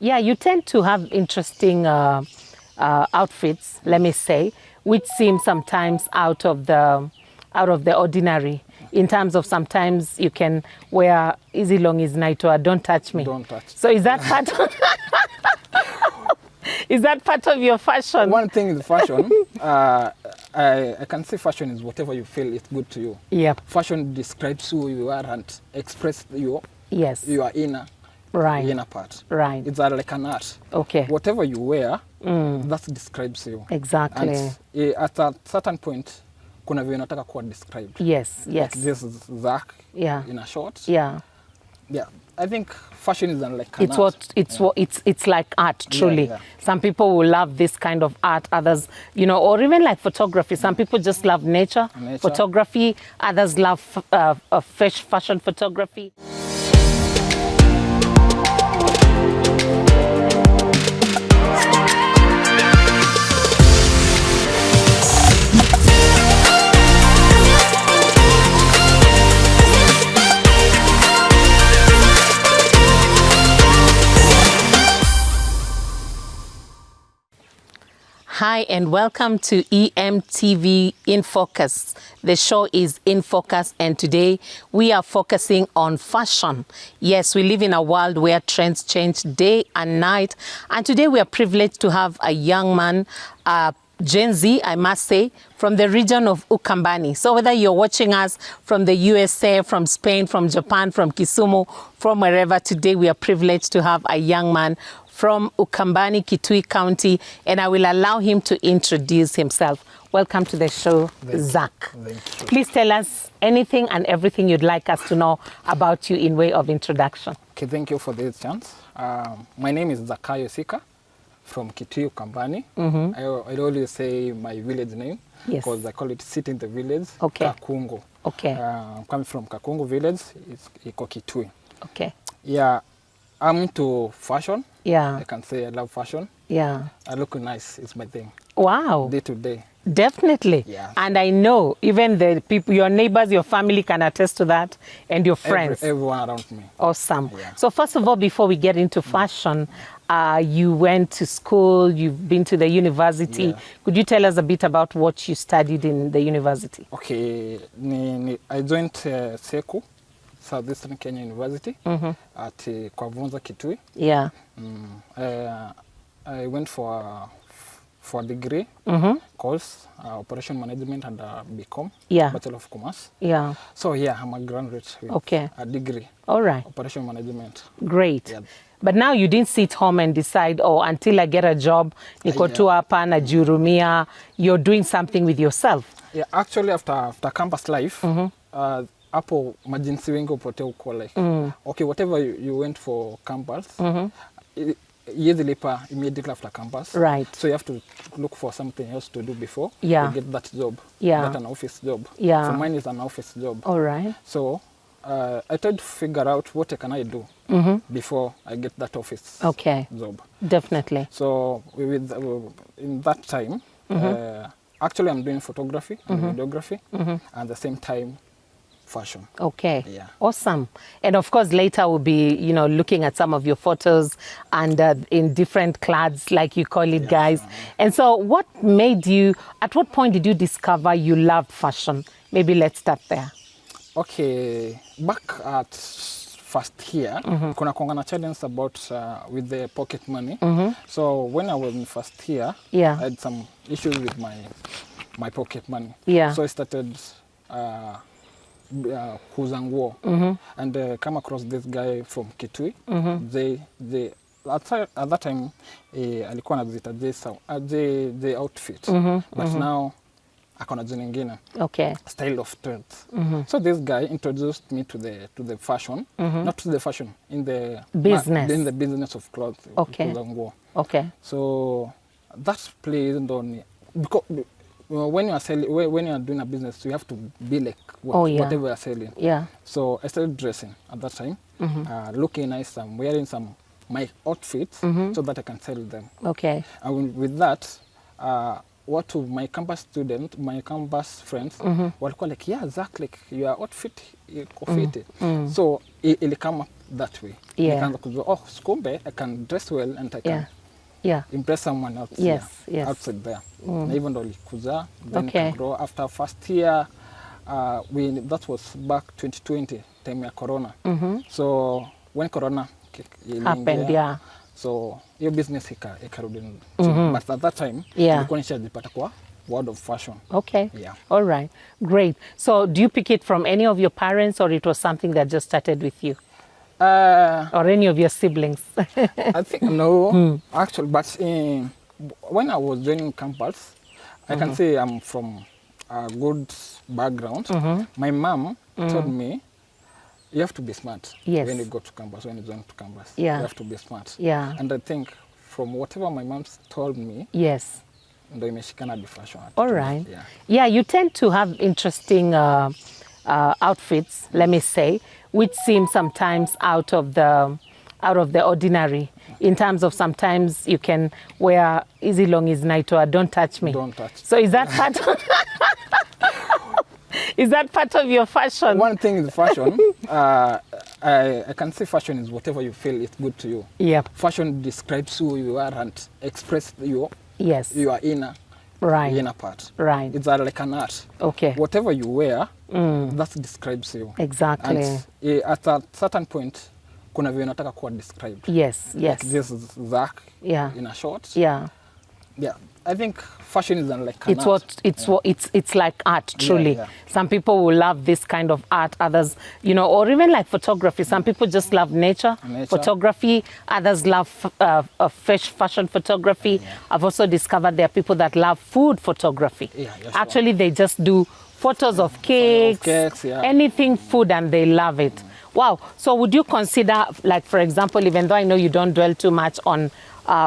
Yeah, you tend to have interesting outfits, let me say, which seem sometimes out of the ordinary. In terms of sometimes you can wear easy long is night or don't touch me. Don't touch. So is that part? Is that part of your fashion? One thing is fashion. I can say fashion is whatever you feel is good to you. Yeah. Fashion describes who you are and express your inner part. Right. It's like an art. Okay. Whatever you wear, that describes you. Exactly. And at a certain point, kuna vile nataka kuwa described. Yes. Like this is Zack in a short. Yeah. Yeah. I think fashion is like an art. It's like art, truly. Yeah. Some people will love this kind of art, others, or even like photography. Some people just love nature photography, others love fashion photography. Hi and welcome to EMTV In Focus. The show is In Focus and today we are focusing on fashion. Yes, we live in a world where trends change day and night, and today we are privileged to have a young man, Gen Z, I must say, from the region of Ukambani. So whether you're watching us from the USA, from Spain, from Japan, from Kisumu, from wherever, today we are privileged to have a young man from Ukambani, Kitui County, and I will allow him to introduce himself. Welcome to the show, Zack. Please tell us anything and everything you'd like us to know about you in way of introduction. Okay, thank you for this chance. My name is Zack from Kitui Ukambani. I always say my village name because I call it Sit in the Village, Kakungo. Okay. I'm coming from Kakungo village, it's Kitui. Okay. Yeah, I'm into fashion. Yeah. I can say I love fashion. Yeah. I look nice, it's my thing. Wow. Day to day. Definitely. Yeah. And I know even the people, your neighbors, your family can attest to that, and your friends. Everyone around me. Awesome. Yeah. So first of all, before we get into fashion, you went to school, you've been to the university. Yeah. Could you tell us a bit about what you studied in the university? Okay, I joined Seku, Southeastern Kenya University at Kwavunza, Kitui. Yeah. I went for a degree course, Operation Management and BCom, Bachelor of Commerce. Yeah. So yeah, I'm a graduate with a degree. All right. Operation Management. Great. Yeah. But now you didn't sit home and decide, until I get a job, niko tu hapa najihurumia. You're doing something with yourself. Yeah, actually after campus life, hapo majinsi wengi upote uko like, okay, whatever you went for campus, years later, immediately after campus. Right. So you have to look for something else to do before you get that job. Yeah. Not an office job. Yeah. So mine is an office job. All right. So I tried to figure out what can I do before I get that office job. Definitely. So in that time, actually I'm doing photography and videography, and at the same time, fashion. Okay. Yeah. Awesome. And of course, later we'll be, looking at some of your photos and in different clads, like you call it, guys. And so what at what point did you discover you loved fashion? Maybe let's start there. Okay. Back at first year, kuna kongana challenge about with the pocket money. So when I was in first year, I had some issues with my pocket money. Yeah. So I started kuuza nguo and come across this guy from Kitui. They at that time alikuwa anaziita the outfit, but now akona jina nyingine, style of trends. So this guy introduced me to the fashion, not to the fashion, in the business of clothes. Kuuza nguo. So that's played on because when you are selling, when you are doing a business, you have to be like whatever you are selling. Yeah. So I started dressing at that time, looking nice. I'm wearing my outfits so that I can sell them. Okay. And with that, what my campus friends walikuwa like, yeah, Zack, like your outfit iko fit. So it come that way. Yeah. Nikaanza kujua, oh, skumbe, I can dress well and I can impress someone else outside there. Na hivyo ndo likuza, then grow. After first year, that was back 2020, time ya corona. So when corona happened, so your business ikarudi chini. But at that time, nilikuwa nishajipata kwa world of fashion. Okay. Yeah. All right. Great. So do you pick it from any of your parents, or it was something that just started with you? Or any of your siblings? I think no, actually, but when I was joining campus, I can say I'm from a good background. My mom told me, you have to be smart when you go to campus, when you join to campus. You have to be smart. And I think from whatever my mom told me, ndo imeshikana hadi fashion. All right. Yeah, you tend to have interesting outfits, let me say, which seem sometimes out of the ordinary. In terms of sometimes you can wear easy long is night or don't touch me. Don't touch. So is that part of is that part of your fashion? One thing is fashion. I can say fashion is whatever you feel is good to you. Yeah. Fashion describes who you are and express your inner part. Right. It's like an art. Okay. Whatever you wear, that describes you. Exactly. And at a certain point, kuna vile nataka kuwa described. Yes. Like this is Zack in a short. Yeah. I think fashion is like an art. It's like art, truly. Some people will love this kind of art, others, or even like photography. Some people just love nature photography, others love fashion photography. I've also discovered there are people that love food photography. Actually, they just do photos of cakes, anything food, and they love it. Wow. So would you consider, like, for example, even though I know you don't dwell too much on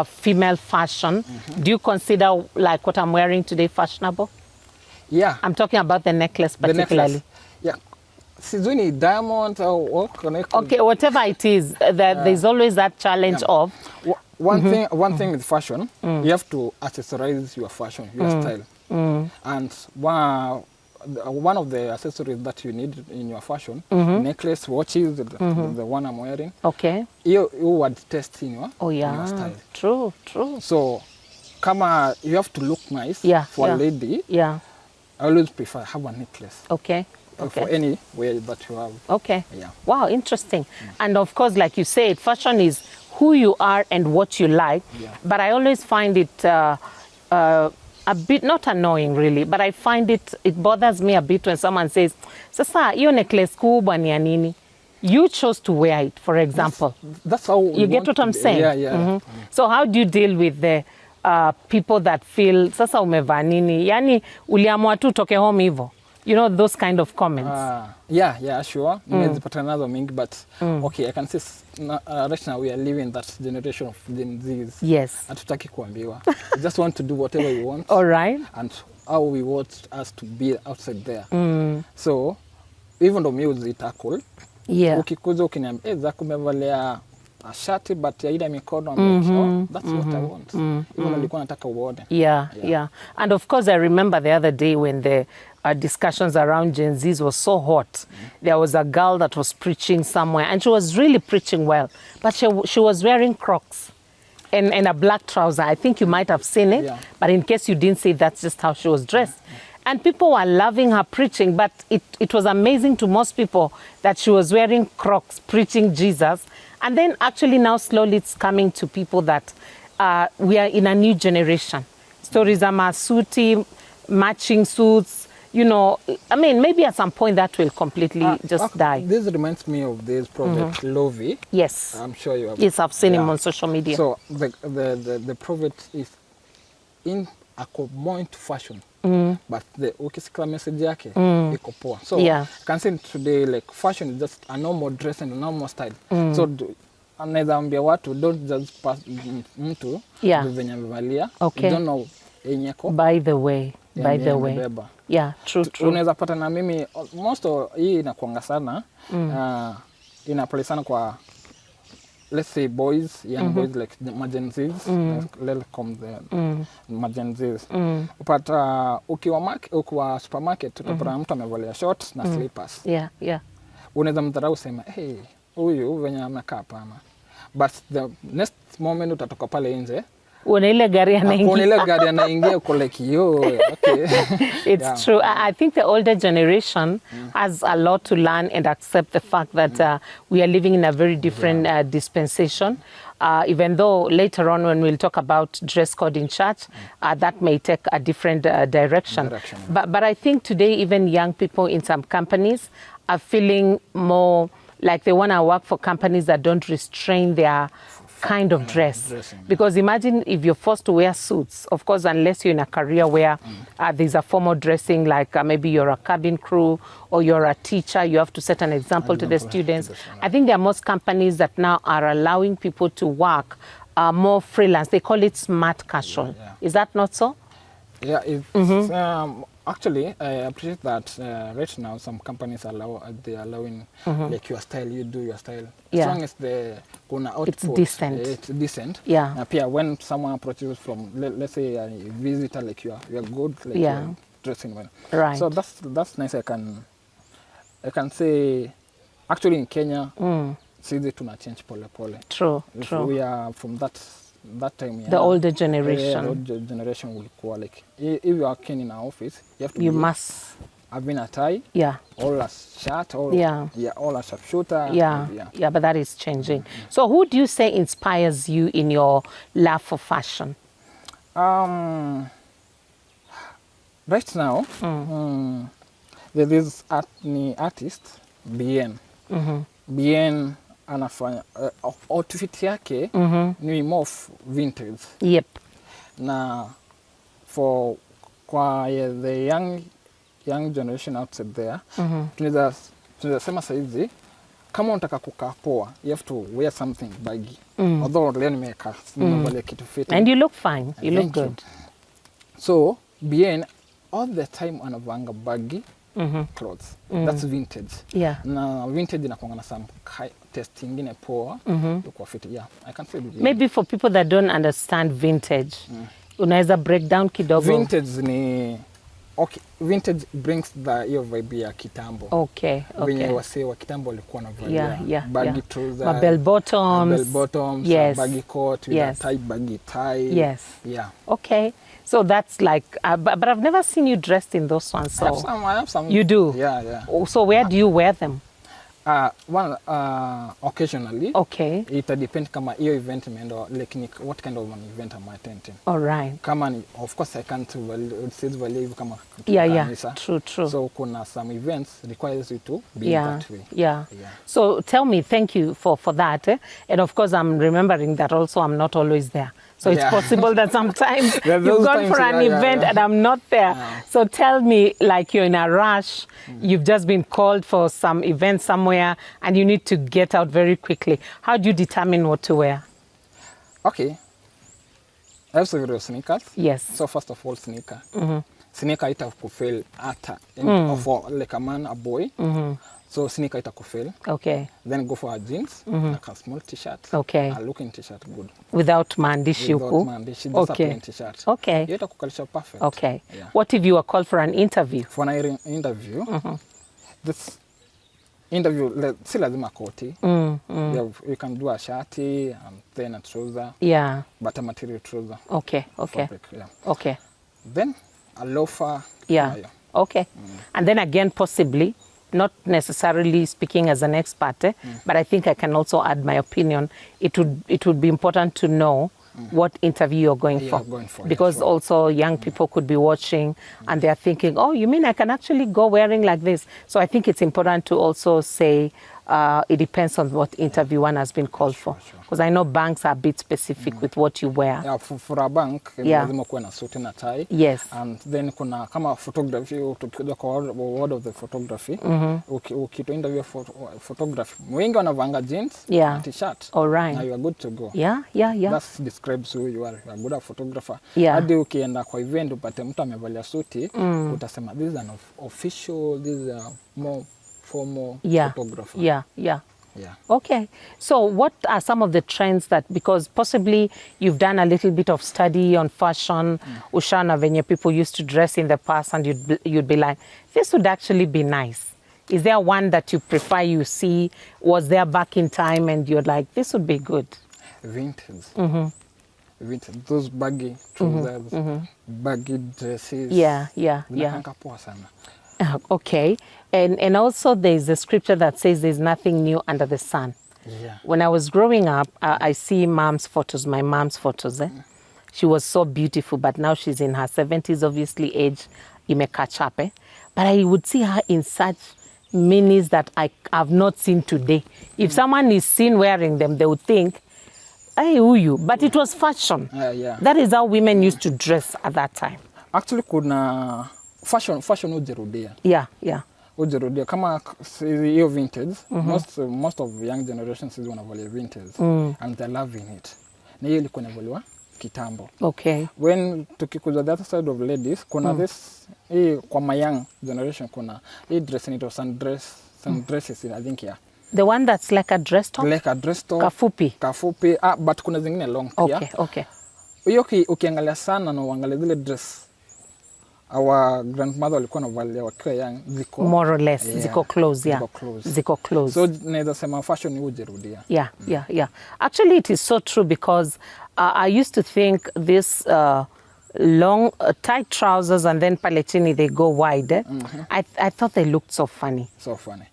female fashion, do you consider like what I'm wearing today fashionable? Yeah. I'm talking about the necklace particularly. The necklace. Sijui diamond or okay, whatever it is, there's always that challenge of one thing with fashion, you have to accessorize your fashion, your style. And one of the accessories that you need in your fashion, necklace, watches, the one I'm wearing. Okay. You would test in your style. True. So, you have to look nice for a lady. Yeah. I always prefer have a necklace. Okay. For any way that you have. Okay. Yeah. Wow, interesting. And of course, like you said, fashion is who you are and what you like. But I always find it a bit, not annoying really, but I find it bothers me a bit when someone says, sasa, hiyo necklace kubwa ni ya nini? You chose to wear it, for example. That's how you get what I'm saying? Yeah. So how do you deal with the people that feel, sasa umevaa nini? Yani, uliamua tu toke home hivyo. Those kind of comments. Yeah, sure. Nimezipata nazo mingi, but okay, I can say right now we are living that generation of Gen Zs. Yes. Hatutaki kuambiwa. We just want to do whatever we want. All right. And how we want us to be outside there. So, even though music tackle, ukikuja ukiniambia, Zack umevalia a shati but ya ida mikono, that's what I want. Even nilikuwa nataka uone. Yeah. And of course, I remember the other day when the discussions around Gen Zs was so hot. There was a girl that was preaching somewhere, and she was really preaching well, but she was wearing Crocs and a black trouser. I think you might have seen it, but in case you didn't see, that's just how she was dressed. And people were loving her preaching, but it was amazing to most people that she was wearing Crocs, preaching Jesus. And then actually now slowly it's coming to people that we are in a new generation. Stories are masuti, matching suits, I mean, maybe at some point that will completely just die. This reminds me of this prophet, Lovey. Yes. I'm sure you have. Yes, I've seen him on social media. So the prophet is in a more into fashion. But the ukisikia message yake iko poa. So I can say today, like, fashion is just a normal dress and a normal style. So anaweza ambia watu, don't just pass mtu venye amevalia. Okay. You don't know enyeko. By the way. Yeah, true. Unaweza pata na mimi most of hii inakuanga sana inaplay sana kwa, let's say, boys, young boys, like Gen Zs, let's come the Gen Zs. Upata ukiwa supermarket utapata mtu amevalia shorts na slippers. Yeah. Unaweza mdharau sema, hey, huyu venye amekaa hapana. But the next moment utatoka pale nje una ile gari anaingia uko like yo, okay. It's true. I think the older generation has a lot to learn and accept the fact that we are living in a very different dispensation. Even though later on when we'll talk about dress code in church, that may take a different direction. But I think today even young people in some companies are feeling more like they want to work for companies that don't restrain their kind of dressing. Because imagine if you're forced to wear suits, of course, unless you're in a career where there's a formal dressing, like maybe you're a cabin crew or you're a teacher, you have to set an example to the students. I think there are most companies that now are allowing people to work more freelance. They call it smart casual. Is that not so? Yeah, it's, actually, I appreciate that right now some companies they're allowing like your style, you do your style. As long as the output, it's decent. It's decent. Yeah. When someone approaches from, let's say a visitor, like you're good, like you're dressing well. Right. So that's nice. I can say, actually in Kenya, it's easy to change pole pole. True. If true. we are from that time, the older generation. The older generation will call like if you are working in an office, you must have a tie, all a shirt, all a sharpshooter. Yeah, but that is changing. So who do you say inspires you in your love for fashion? Right now, there is an artist, Bien. Bien anafanya outfit yake ni more of vintage. Yep. Na for the young generation outside there, tunaweza sema saizi kama unataka kukaa poa, you have to wear something baggy. Although leo nimekaa nimevalia kitu fit. And you look fine. You look good. So Bien all the time anavanga baggy clothes. That's vintage. Yeah. Na vintage inakuanga na some test ingine poa. Kwa fit. Yeah, I can say that. Maybe for people that don't understand vintage, unaweza break down kidogo. Vintage ni vintage brings hiyo vibe ya kitambo. Okay. Wenye wasee wa kitambo walikuwa na valia baggy trousers, bell bottoms, baggy coat with a tight baggy tie. Yes. Yeah. Okay. So that's like, but I've never seen you dressed in those ones. So I have some. You do? Yeah. So where do you wear them? Occasionally. Okay. It depends kama hiyo event imeenda, like what kind of an event am I attending. All right. Kama of course I can't value kama kanisa. True. So kuna some events requires you to be that way. Yeah. So tell me, thank you for that. And of course I'm remembering that also I'm not always there. So it's possible that sometimes you've gone for an event and I'm not there. So tell me, like you're in a rush, you've just been called for some event somewhere and you need to get out very quickly. How do you determine what to wear? Okay. I have several sneakers. Yes. So first of all, sneaker. Sneaker itakufeel ata for like a man, a boy. So sneaker itakufeel. Okay. Then go for a jeans, like a small t-shirt. Okay. A looking t-shirt good. Without maandishi huku. Without maandishi, just a plain t-shirt. Okay. Hiyo itakukalisha perfect. Okay. Yeah. What if you were called for an interview? For an interview, this interview, si lazima koti. You can do a shirty and then a trouser. Yeah. But a material trouser. Okay. Fabric, Okay. Then a loafer. Yeah. Okay. And then again, possibly, not necessarily speaking as an expert, but I think I can also add my opinion. It would be important to know what interview you're going for. Because also young people could be watching and they're thinking, oh, you mean I can actually go wearing like this? So I think it's important to also say it depends on what interview one has been called for. Because I know banks are a bit specific with what you wear. Yeah, for a bank, lazima kuwe na suit na tie. Yes. And then kuna kama photography, tukikuja kwa word of the photography, ukito interview for photography, wengi wanavanga jeans and t-shirt. All right. Now you are good to go. Yeah. That describes who you are. You are good at photographer. Hadi ukienda kwa event upate mtu amevalia suti, utasema this is an official, this is a more formal photographer. Yeah. Okay. So what are some of the trends that, because possibly you've done a little bit of study on fashion, ushana venye people used to dress in the past and you'd be like, this would actually be nice. Is there one that you prefer you see was there back in time and you're like, this would be good? Vintage. Vintage. Those baggy trousers, baggy dresses. Yeah. Zinakaanga poa sana. Okay. And also there's a scripture that says there's nothing new under the sun. Yeah. When I was growing up, I see mom's photos, my mom's photos. She was so beautiful, but now she's in her 70s, obviously age may catch up. But I would see her in such minis that I have not seen today. If someone is seen wearing them, they would think, hey, who you? But it was fashion. Yeah. That is how women used to dress at that time. Actually, kuna fashion ujirudia. Yeah. Ujirudia. Kama hiyo vintage, most of young generations is wanavalia vintage. And they're loving it. Na hiyo ilikuwa inavaliwa kitambo. Okay. When tukikuja the other side of ladies, kuna this, kwa my young generation, kuna hii dress inaitwa sundresses, I think, yeah. The one that's like a dress top? Like a dress top. Kafupi. But kuna zingine long pia. Okay. Hiyo ukiangalia sana na uangalia zile dress our grandmother walikuwa wanavalia wakiwa young, ziko more or less, yeah, ziko close, yeah. Ziko close. So naweza sema fashion hujirudia. Yeah. Actually, it is so true because I used to think this long tight trousers and then pale chini they go wide. I thought they looked so funny.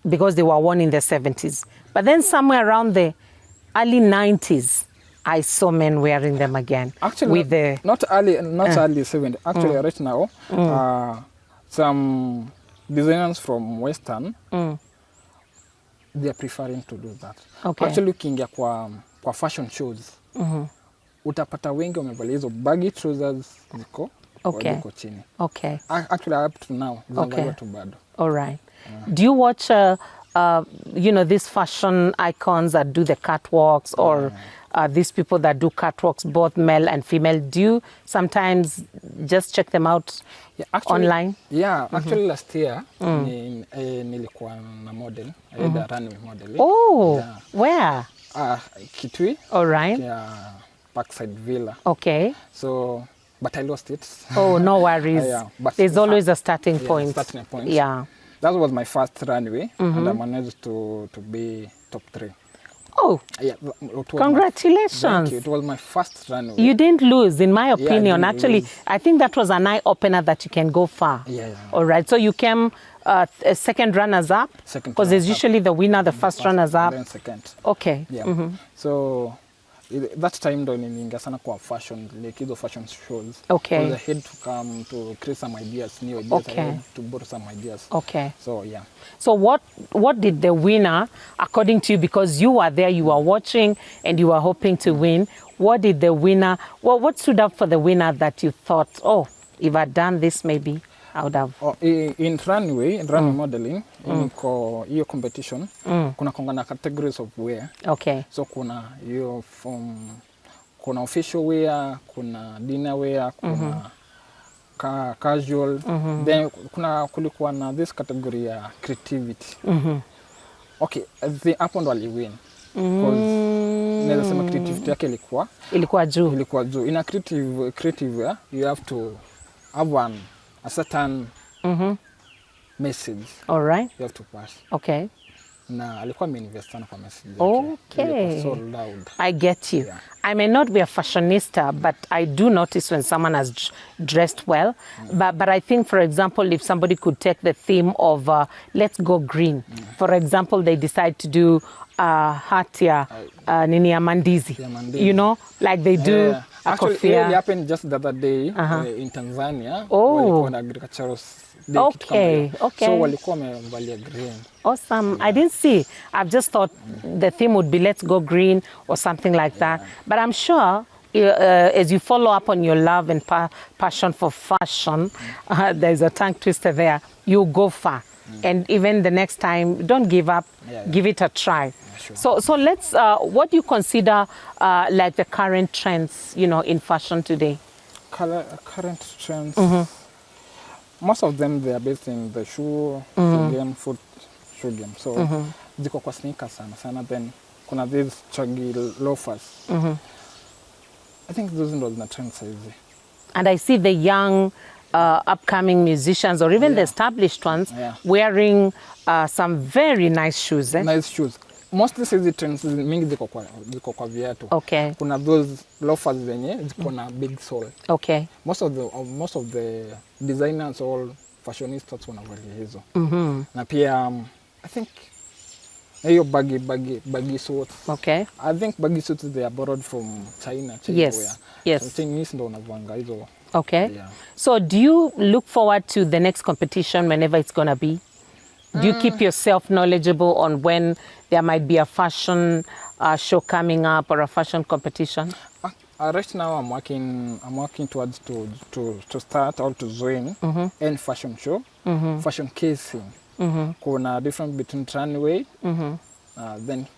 Because they were worn in the 70s. But then somewhere around the early 90s, I saw men wearing them again. Actually, with not early 70s. Actually, right now, some designers from Western, they are preferring to do that. Okay. Actually, ukiingia kwa fashion shows, utapata wengi wamevalia hizo baggy trousers ziko chini. Okay. Actually, up to now, zinavaliwa tu bado. All right. Do you watch, these fashion icons that do the catwalks or these people that do catwalks, both male and female? Do you sometimes just check them out online? Yeah, actually last year, nilikuwa na model, a runway model. Oh, yeah. Where? Kitui. All right. Yeah, Parkside Villa. Okay. So, but I lost it. Oh, no worries. But there's always a starting point. Starting point. Yeah. That was my first runway, and I managed to be top 3. Oh, yeah! Congratulations! Thank you. It was my first runway. You didn't lose, in my opinion. Yeah, actually, lose. I think that was an eye opener that you can go far. Yeah. All right. So you came second runners up. Because there's usually the winner, the first runners up. Then second. Okay. Yeah. So that time ndo niliingia sana kwa fashion, like hizo fashion shows. Okay. I had to come to create some ideas, new ideas. Okay. I had to borrow some ideas. Okay. So yeah. So what did the winner, according to you, because you were there, you were watching, and you were hoping to win, what did the winner, what stood up for the winner that you thought, oh, if I'd done this, maybe I would have? In runway modeling, hiyo competition, kuna kongana categories of wear. Okay. So kuna official wear, kuna dinner wear, kuna casual. Then kulikuwa na this category ya creativity. Okay, hapo ndo aliwin. Because naweza sema creativity yake ilikuwa juu. In a creative wear, you have to have a certain message. All right. You have to pass. Okay. Na alikuwa ameinvest sana kwa message. Okay. So loud. I get you. Yeah. I may not be a fashionista, but I do notice when someone has dressed well. But I think, for example, if somebody could take the theme of let's go green. For example, they decide to do hatia nini ya mandizi. You know, like they do a kofia. It happened just the other day in Tanzania. Oh. Agricultural. Okay. So walikuwa wamevalia green. Awesome. Yeah. I didn't see. I've just thought the theme would be let's go green or something like that. But I'm sure as you follow up on your love and passion for fashion, there's a tongue twister there, you go far. And even the next time, don't give up, give it a try. Yeah, sure. So let's, what do you consider like the current trends, in fashion today? Current trends? Most of them, they are based in the shoe game, foot shoe game. So, ziko kwa sneakers sana. Then, kuna these chuggy loafers. I think those are the trends. And I see the young upcoming musicians or even the established ones wearing some very nice shoes. Nice shoes. Mostly hizi trends mingi ziko kwa viatu. Okay. Kuna those loafers zenye ziko na big sole. Okay. Most of the designers all fashionistas wanavalia hizo. Na pia I think hiyo baggy suits. Okay. I think baggy suits they are borrowed from China. Yes. Yes. So Chinese ndo wanavanga hizo. Okay. Yeah. So do you look forward to the next competition whenever it's going to be? Do you keep yourself knowledgeable on when there might be a fashion show coming up or a fashion competition? Right now I'm working towards to start or to join any fashion show, fashion casing. Kuna difference between runway, then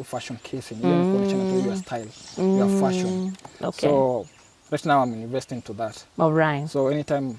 fashion casing. Then kuonyeshana your style, your fashion. Okay. So right now I'm investing to that. All right. So anytime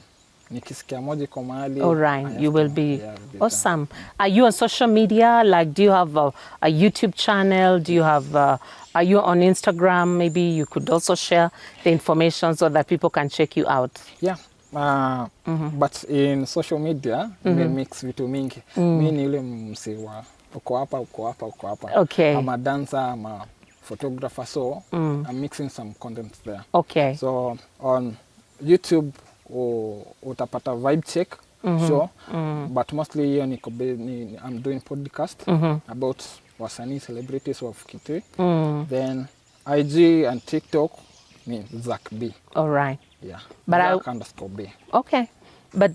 nikisikia moja kwa mahali, all right, you will be awesome. Are you on social media? Like, do you have a YouTube channel? Do you have are you on Instagram? Maybe you could also share the information so that people can check you out. Yeah. But in social media we mix vitu mingi. Mimi ni yule msiwa uko hapa. Okay. I'm a dancer, I'm a photographer, so I'm mixing some content there. Okay. So on YouTube utapata vibe check show, but mostly hiyo I'm doing podcast about wasanii celebrities of Kitui. Then IG and TikTok me Zack B. All right. Yeah. But Zack_B. Okay. But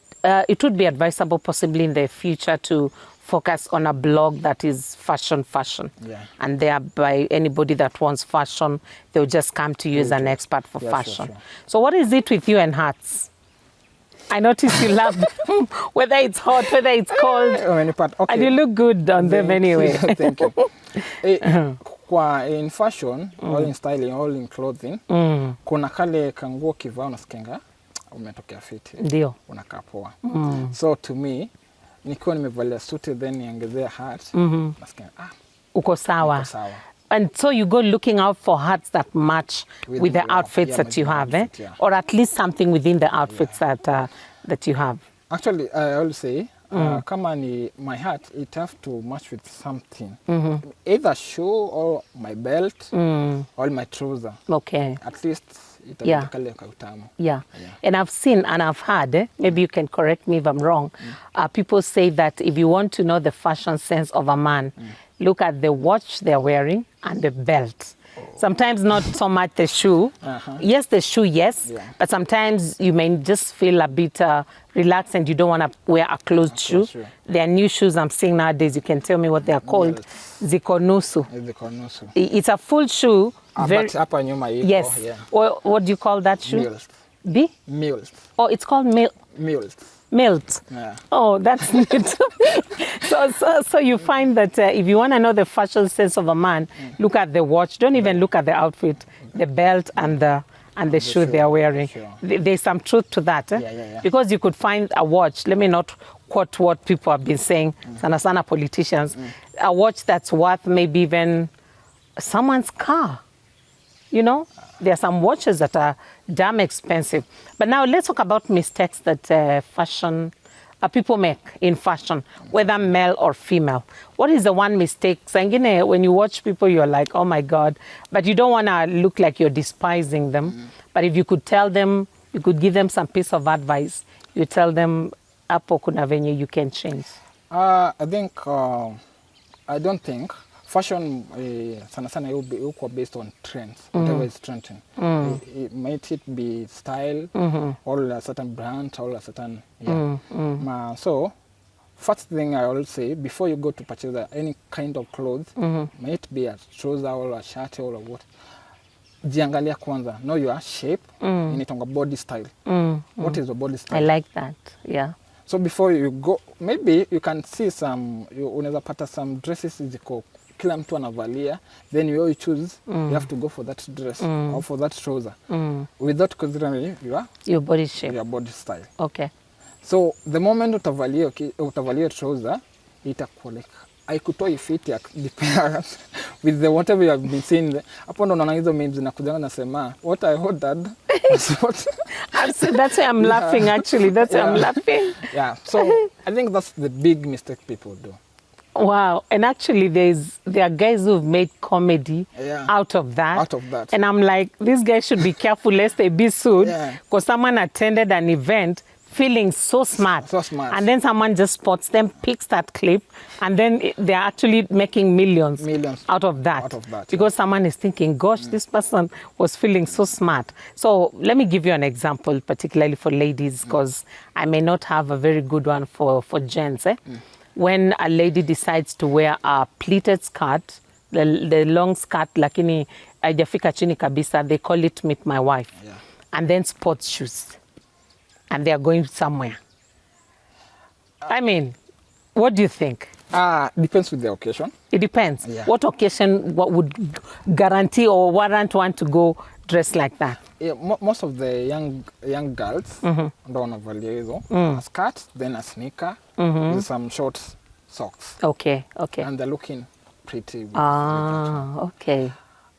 it would be advisable possibly in the future to focus on a blog that is fashion. Yeah. And thereby anybody that wants fashion, they'll just come to you as an expert for fashion. Sure. So what is it with you and hats? I notice you love them, whether it's hot, whether it's cold. Okay. And you look good on them anyway. Thank you. In fashion, all in styling, all in clothing, kuna kale kanguo kivaa unasikenga umetokea fiti. Ndio. Unakaa poa. So to me, nikiwa nimevalia suit then niongezea hat, nasikia uko sawa. Uko sawa. And so you go looking out for hats that match with the outfits that you have, or at least something within the outfits that you have. Actually, I always say, kama ni my hat, it have to match with something. Either shoe or my belt or my trouser. Okay. At least Yeah. And I've seen and I've heard, maybe you can correct me if I'm wrong, people say that if you want to know the fashion sense of a man, look at the watch they're wearing and the belt. Sometimes not so much the shoe. Yes, the shoe, yes. But sometimes you may just feel a bit relaxed and you don't want to wear a closed shoe. There are new shoes I'm seeing nowadays. You can tell me what they are called. Zikonusu. It's a full shoe. But hapa nyuma iko. Yes. Yeah. What do you call that shoe? Milt. B? Milt. Oh, it's called milt. Milt. Yeah. Oh, that's neat. So you find that if you want to know the fashion sense of a man, look at the watch. Don't even look at the outfit, the belt and the shoe they are wearing. Sure. There's some truth to that. Because you could find a watch. Let me not quote what people have been saying. Sana politicians. A watch that's worth maybe even someone's car. You know, there are some watches that are damn expensive. But now let's talk about mistakes that people make in fashion, whether male or female. What is the one mistake? Sangine, when you watch people, you're like, oh my God, but you don't want to look like you're despising them. But if you could tell them, you could give them some piece of advice, you tell them, hapo kuna venye you can change. I don't think fashion sana yuko based on trends, whatever is trending. It might be style, or a certain brand, or a certain so first thing I always say before you go to purchase any kind of clothes, might be a trouser or a shirt or what, jiangalia kwanza, know your shape, inaitwa body style. What is your body style? I like that. Yeah. So before you go, maybe you can see unaweza pata some dresses ziko kila mtu anavalia, then you choose, you have to go for that dress or for that trouser without considering your body shape, your body style. Okay. So the moment utavalia trouser, itakuwa like haikutoi fit ya depends with the whatever you have been seeing. Hapo ndo naona hizo memes zinakuja nasema what I ordered was what. That's why I'm laughing actually. That's why I'm laughing. Yeah. So I think that's the big mistake people do. Wow. And actually there are guys who've made comedy out of that. Out of that. And I'm like, these guys should be careful lest they be sued. Yeah. Because someone attended an event feeling so smart. So smart. And then someone just spots them, picks that clip, and then they're actually making millions out of that. Because someone is thinking, gosh, this person was feeling so smart. So let me give you an example, particularly for ladies, because I may not have a very good one for gents. When a lady decides to wear a pleated skirt, the long skirt, lakini haijafika chini kabisa, they call it Meet My Wife. Yeah. And then sports shoes. And they are going somewhere. I mean, what do you think? Depends with the occasion. It depends. Yeah. What occasion what would guarantee or warrant one to go dressed like that? Yeah, most of the young girls ndo wanavalia hizo skirt, then a sneaker with some short socks. Okay. And they're looking pretty. Okay.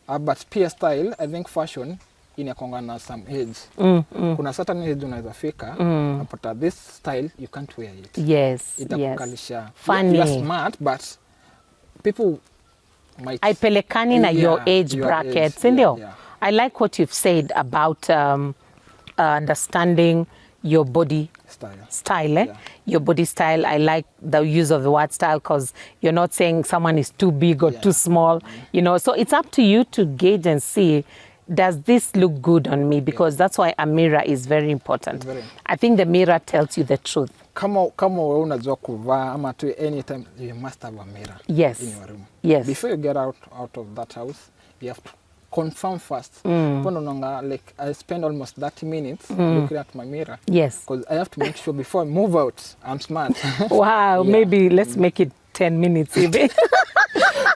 But pia style, I think fashion inakonga na some age. Kuna certain age unaweza fika napata this style you can't wear it. Yes. Itakukalisha. Funny. You're smart, but people might haipelekani na your age bracket, sindio? Yeah. I like what you've said about understanding your body style. Yeah. Your body style. I like the use of the word style because you're not saying someone is too big or too small, you know. So it's up to you to gauge and see, does this look good on me? Because that's why a mirror is very important. I think the mirror tells you the truth. Kama wewe unajua kuvaa ama tu anytime, you must have a mirror in your room. Yes. Before you get out of that house, you have to confirm first. Like I spend almost 30 minutes looking at my mirror. Yes. Because I have to make sure before I move out, I'm smart. Wow, maybe let's make it 10 minutes even.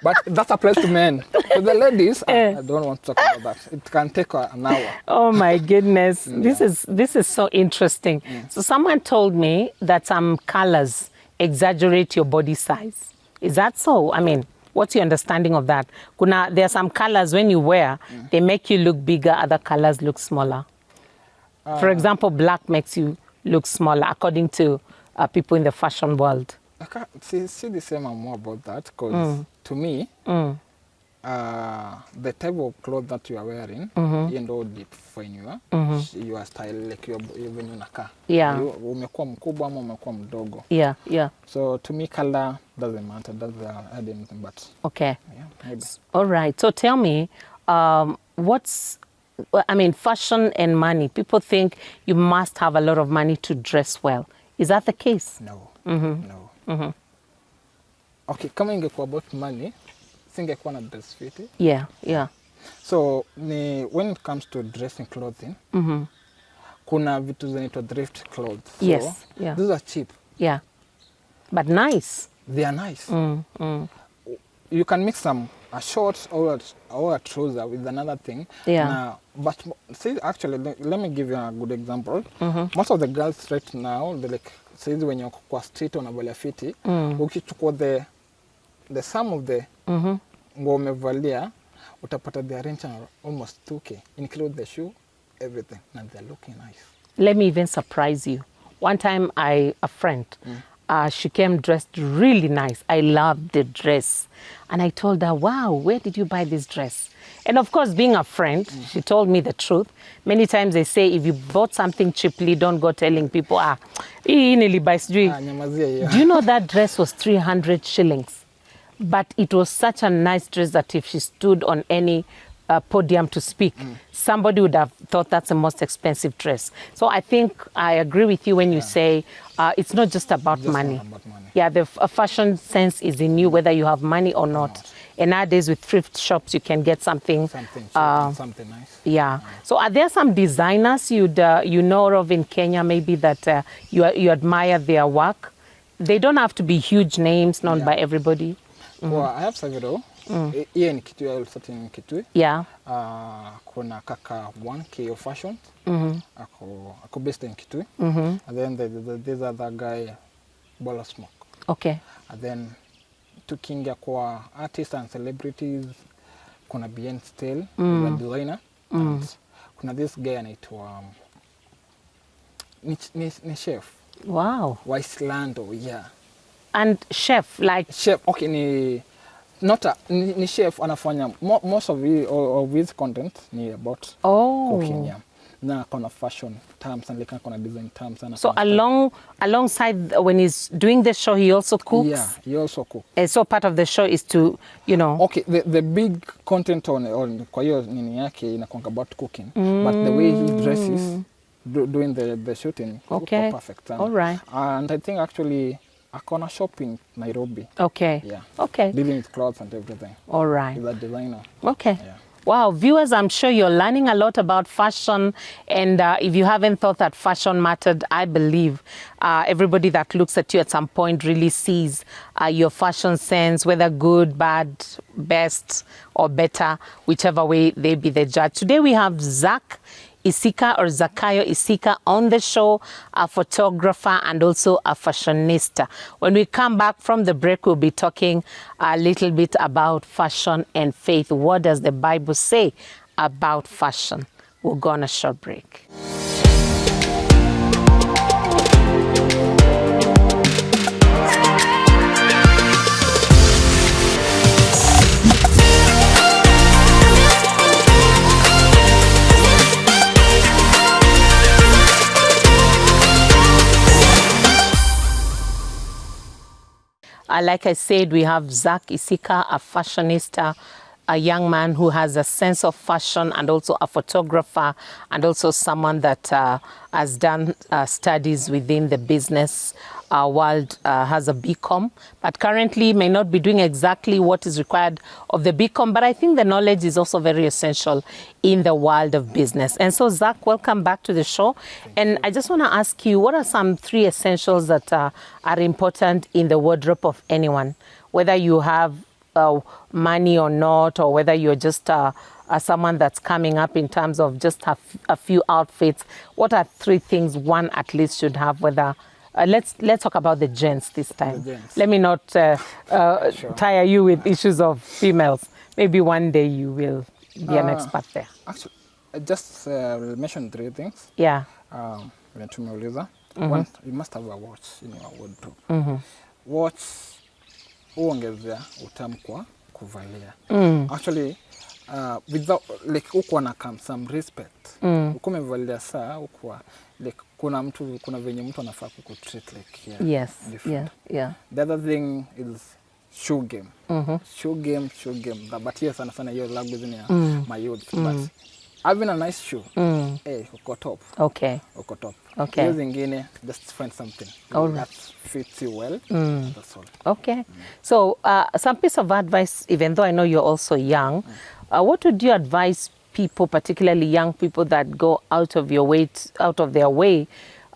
But that applies to men. For the ladies, I don't want to talk about that. It can take an hour. Oh my goodness. This is so interesting. So someone told me that some colors exaggerate your body size. Is that so? I mean, what's your understanding of that? There are some colors when you wear, they make you look bigger, other colors look smaller. For example, black makes you look smaller, according to people in the fashion world. I can't see the same and more about that, because to me, the type of clothes that you are wearing, you know, define your style, like when you naka. Yeah. Umekuwa mkubwa ama umekuwa mdogo. Yeah. So to me, color doesn't matter, doesn't add anything, but. Okay. Yeah, maybe. All right. So tell me, fashion and money. People think you must have a lot of money to dress well. Is that the case? No. No. Okay, kama ingekuwa about money, singekuwa na dress fiti. Yeah. So when it comes to dressing clothing, kuna vitu zinaitwa thrift clothes. So yes. Yeah. Those are cheap. Yeah. But nice. They are nice. You can mix a short or a trouser with another thing. Yeah. But see, actually, let me give you a good example. Most of the girls right now, they like, say when you're kwa street unavalia fiti, ukichukua the sum of the nguo umevalia, utapata the range almost 2K, include the shoe, everything, and they're looking nice. Let me even surprise you. One time, a friend, she came dressed really nice. I loved the dress. And I told her, wow, where did you buy this dress? And of course, being a friend, she told me the truth. Many times they say, if you bought something cheaply, don't go telling people, do you know that dress was 300 shillings? But it was such a nice dress that if she stood on any podium to speak, somebody would have thought that's the most expensive dress. So I think I agree with you when you say it's not just about money. Yeah, the fashion sense is in you, whether you have money or not. And nowadays with thrift shops, you can get something nice. Yeah. So are there some designers you know of in Kenya maybe that you admire their work? They don't have to be huge names known by everybody. Well, I have several. Here in Kitui, I will start in Kitui. Yeah. Kuna kaka 1K of fashion. Ako based in Kitui. And then there's other guy, Bola Smoke. Okay. And then tukiingia kwa artists and celebrities, kuna Bien Still, the designer, and kuna this guy anaitwa ni chef. Wow. Wa Islando, yeah. And chef, like... Chef, okay, ni chef anafanya, most of his content ni about cooking, yeah. Na kona fashion terms and like kona design terms. So alongside when he's doing the show, he also cooks? Yeah, he also cooks. So part of the show is to, you know... Okay, the big content on kwa hiyo nini yake inakuwa about cooking, but the way he dresses doing the shooting, okay, perfect. All right. And I think actually akona shop in Nairobi. Okay. Yeah. Okay. Dealing with clothes and everything. All right. He's a designer. Okay. Yeah. Wow, viewers, I'm sure you're learning a lot about fashion. And if you haven't thought that fashion mattered, I believe everybody that looks at you at some point really sees your fashion sense, whether good, bad, best, or better, whichever way they be the judge. Today we have Zack Isika or Zakayo Isika on the show, a photographer and also a fashionista. When we come back from the break, we'll be talking a little bit about fashion and faith. What does the Bible say about fashion? We'll go on a short break. Like I said, we have Zack Isika, a fashionista, a young man who has a sense of fashion and also a photographer and also someone that has done studies within the business world, has a BCom, but currently may not be doing exactly what is required of the BCom, but I think the knowledge is also very essential in the world of business. And so Zack, welcome back to the show. And I just want to ask you, what are some 3 essentials that are important in the wardrobe of anyone, whether you have money or not, or whether you're just someone that's coming up in terms of just a few outfits? What are 3 things one at least should have, whether let's talk about the gents this time. Let me not sure. Tire you with issues of females. Maybe one day you will be an expert there. Actually, I just mentioned 3 things. Yeah. One, you must have a watch in your wardrobe. Watch huongezea utamu kwa kuvalia. Actually, without like ukuwa na some respect. Uko umevalia saa ukuwa like kuna venye mtu anafaa kukutreat like yes, different. Yeah. The other thing is shoe game. Shoe game. But here sana hiyo lag within my youth. But having a nice shoe, uko top. Okay. Uko top. Okay. Hiyo zingine, just find something that fits you well. That's all. Okay. So some piece of advice, even though I know you're also young, what would you advise people, particularly young people that go out of their way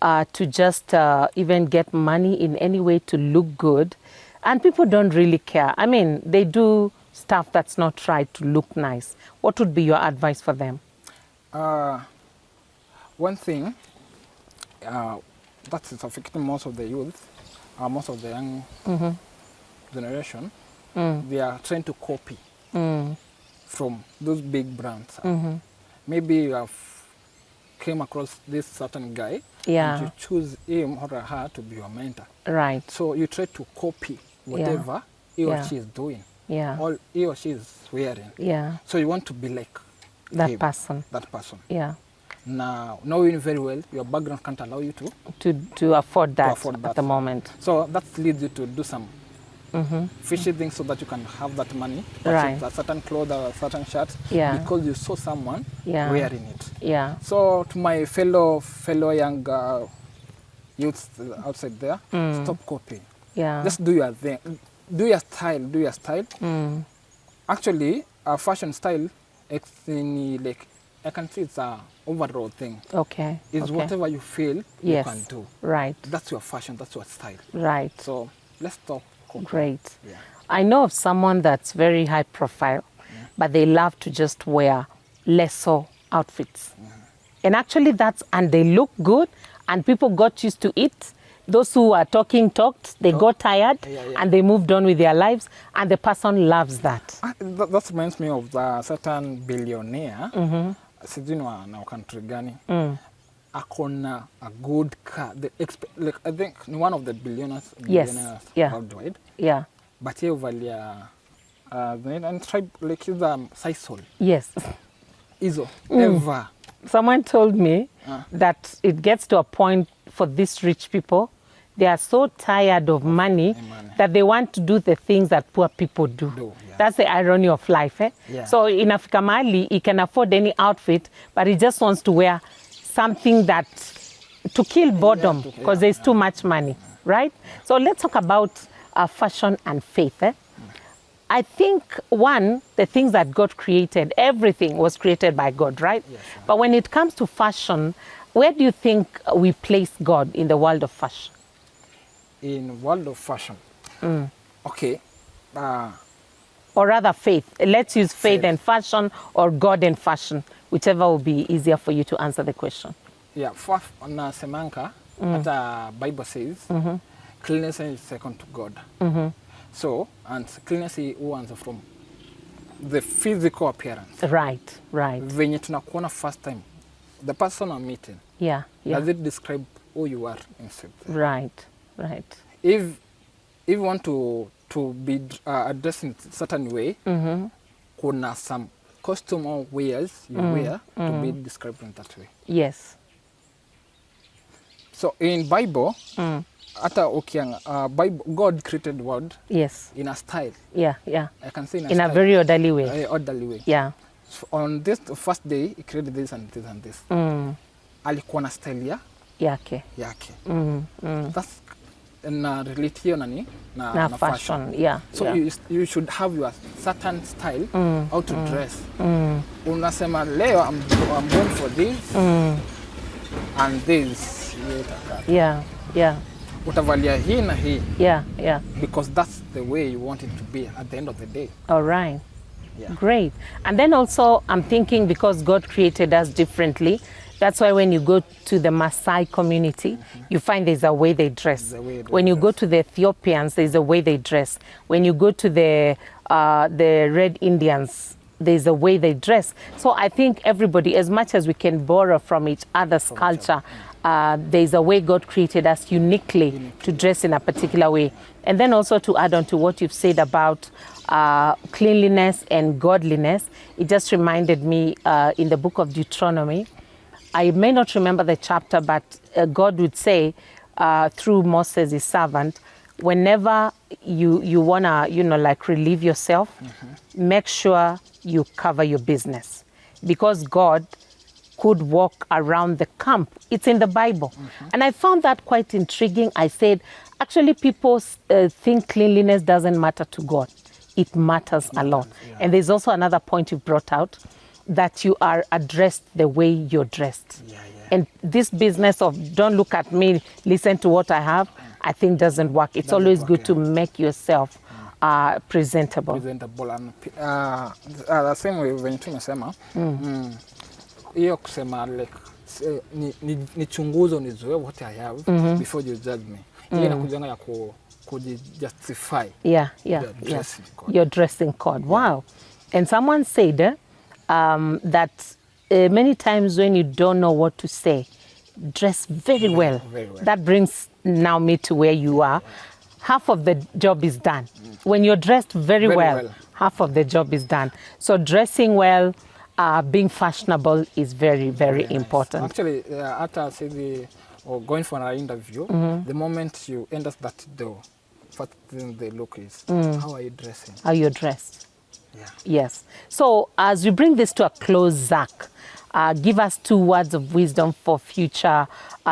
to just even get money in any way to look good, and people don't really care? I mean, they do stuff that's not right to look nice. What would be your advice for them? One thing that is affecting most of the youth, most of the young generation, they are trying to copy from those big brands. Maybe you have came across this certain guy, and you choose him or her to be your mentor. Right. So you try to copy whatever he or she is doing, or he or she is wearing. Yeah. So you want to be like that person. That person. Yeah. Now, knowing very well, your background can't allow you to afford that at the moment. So that leads you to do some fishy things so that you can have that money, right, a certain clothes or a certain shirt, because you saw someone wearing it. Yeah. So to my fellow young youths outside there, stop copying. Yeah. Just do your thing. Do your style. Actually, a fashion style, like I can see it's a overall thing. Okay. It's whatever you feel you can do. Right. That's your fashion, that's your style. Right. So let's stop copying. Great. Yeah. I know of someone that's very high profile, but they love to just wear lesser outfits. And actually and they look good and people got used to it. Those who are talked, they got tired, and they moved on with their lives, and the person loves that. That reminds me of the certain billionaire. Sijui na country gani. Akona a good car. Like, I think one of the billionaires worldwide. Yeah. But he valia and tribe like he's Sisal. Yes. Iso ever. Someone told me that it gets to a point for these rich people, they are so tired of money that they want to do the things that poor people do. That's the irony of life. So in Africa Mali, he can afford any outfit, but he just wants to wear something that to kill boredom because there's too much money, right? So let's talk about fashion and faith. I think, one, the things that God created, everything was created by God, right? Yes, right. But when it comes to fashion, where do you think we place God in the world of fashion? In world of fashion? Okay. Or rather faith. Let's use faith and fashion, or God and fashion, whichever will be easier for you to answer the question. Yeah, first, na semanka, the Bible says, cleanliness is second to God. So, and cleanliness is from the physical appearance. Right, right. Venye tunakuona first time, the person I'm meeting, does it describe who you are inside? Right, right. If you want to be addressed in a certain way, kuna some costume or wears you wear to be described in that way. Yes. So in Bible, Bible, God created the world in a style. Yeah, yeah. I can say in a very orderly way. Orderly way. Yeah. So on this first day, he created this and this and this. Alikuwa na style yake. That's na relate hiyo na fashion. Yeah. So you should have your certain style how to dress. Unasema leo I'm going for this and this. Yeah, yeah. Utavalia hii na hii. Yeah, yeah. Because that's the way you want it to be at the end of the day. All right. Yeah. Great. And then also I'm thinking, because God created us differently, that's why when you go to the Maasai community, you find there's a way they dress. When you go to the Ethiopians, there's a way they dress. When you go to the Red Indians, there's a way they dress. So I think everybody, as much as we can borrow from each other's culture, there's a way God created us uniquely to dress in a particular way. And then also to add on to what you've said about cleanliness and godliness, it just reminded me in the book of Deuteronomy, I may not remember the chapter, but God would say through Moses, his servant, whenever you wanna, like relieve yourself, make sure you cover your business, because God could walk around the camp. It's in the Bible. And I found that quite intriguing. I said, actually, people think cleanliness doesn't matter to God. It matters a lot. And there's also another point you brought out, that you are addressed the way you're dressed. And this business of don't look at me, listen to what I have, I think doesn't work. It's always good to make yourself presentable. Presentable. And the same way when tumesema, hiyo kusema like nichunguzo nizoe what I have before you judge me. Ile inakujanga ya justify. Your dressing code. Wow. And someone said that many times when you don't know what to say, dress very well. That brings now me to where you are. Half of the job is done. When you're dressed very well, half of the job is done. So dressing well, being fashionable is very, very important. Actually, after say or going for an interview, the moment you enter that door, first thing they look is, how are you dressing? How you're dressed. Yes. So as we bring this to a close, Zack, give us 2 words of wisdom for future,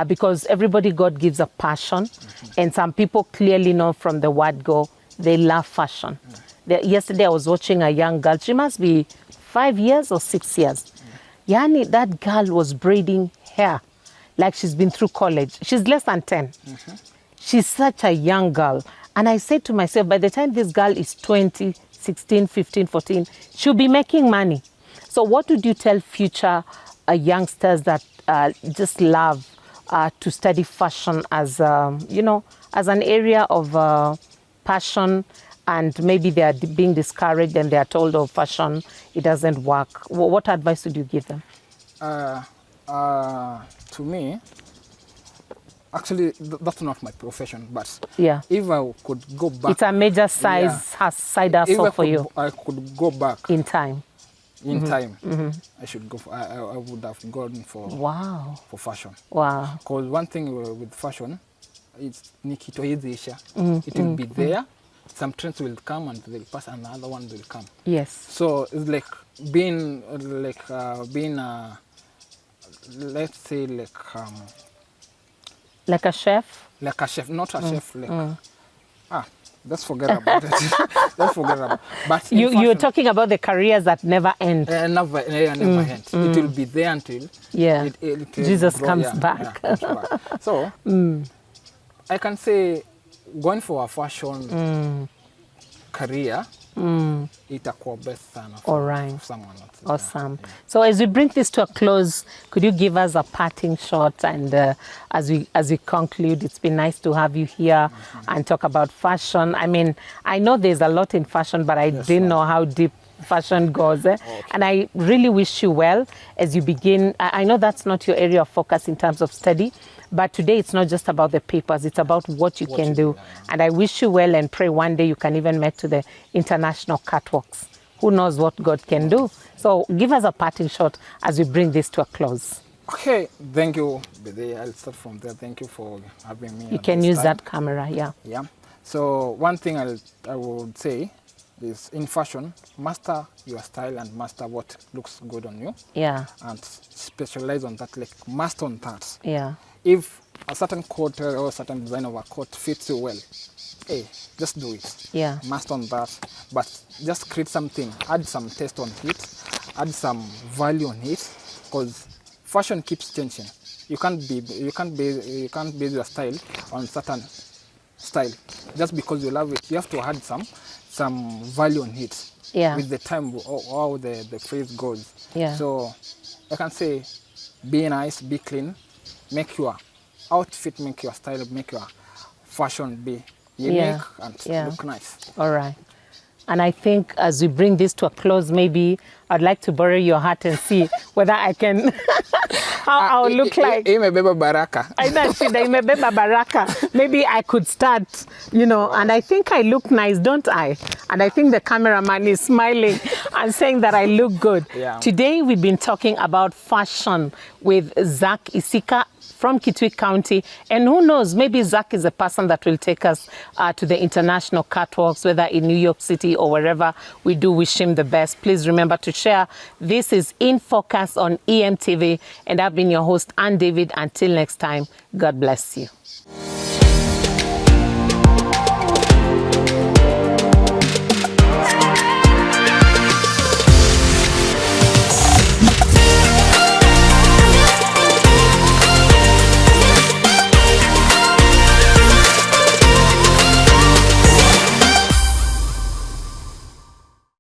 because everybody God gives a passion, and some people clearly know from the word go, they love fashion. Yesterday I was watching a young girl, she must be 5 years or 6 years. Yani, that girl was braiding hair like she's been through college. She's less than 10. She's such a young girl. And I said to myself, by the time this girl is 20, 16, 15, 14, she'll be making money. So what would you tell future youngsters that just love to study fashion as, as an area of passion, and maybe they are being discouraged and they are told, oh, fashion, it doesn't work. What advice would you give them? To me, actually, that's not my profession, but Yeah. if I could go back... It's a major side hustle for you. I could go back in time. in time, I should go. I would have gone for fashion. Wow. Because one thing with fashion, it's nikitoizisha. It will be there. Some trends will come and they'll pass, and another one will come. Yes. So it's like being let's say like a chef. Like a chef, not a chef. Like let's forget about it. Let's forget about it. But you're talking about the careers that never end. Never end. It will be there until it Jesus grow, comes back. Comes back. So I can say going for a fashion career, itakuwa best sana for someone else. Awesome. Yeah. So as we bring this to a close, could you give us a parting shot? And as we conclude, it's been nice to have you here and talk about fashion. I mean, I know there's a lot in fashion, but I didn't know how deep fashion goes. Okay. And I really wish you well as you begin. I know that's not your area of focus in terms of study, but today it's not just about the papers, it's about what you can do. And I wish you well and pray one day you can even make to the international catwalks. Who knows what God can do? So give us a parting shot as we bring this to a close. Okay, thank you, Bede. I'll start from there. Thank you for having me. You can use that camera, yeah. So one thing I would say is in fashion, master your style and master what looks good on you. Yeah. And specialize on that, like master on that. Yeah. If a certain coat or a certain design of a coat fits you well, hey, just do it. Yeah. Master on that, but just create something, add some taste on it, add some value on it, because fashion keeps changing. You can't base your style on certain style just because you love it. You have to add some value on it. Yeah. With the time, how the phrase goes. Yeah. So I can say, be nice, be clean, make your outfit, make your style, make your fashion be unique and look nice. All right. And I think as we bring this to a close, maybe I'd like to borrow your hat and see whether I can, how I'll look like. Imebeba baraka. Imebeba baraka. Maybe I could start, and I think I look nice, don't I? And I think the cameraman is smiling and saying that I look good. Yeah. Today we've been talking about fashion with Zack Isika from Kitui County. And who knows, maybe Zack is a person that will take us to the international catwalks, whether in New York City or wherever. We do wish him the best. Please remember to share. This is In Focus on EMTV, and I've been your host, Ann David. Until next time, God bless you.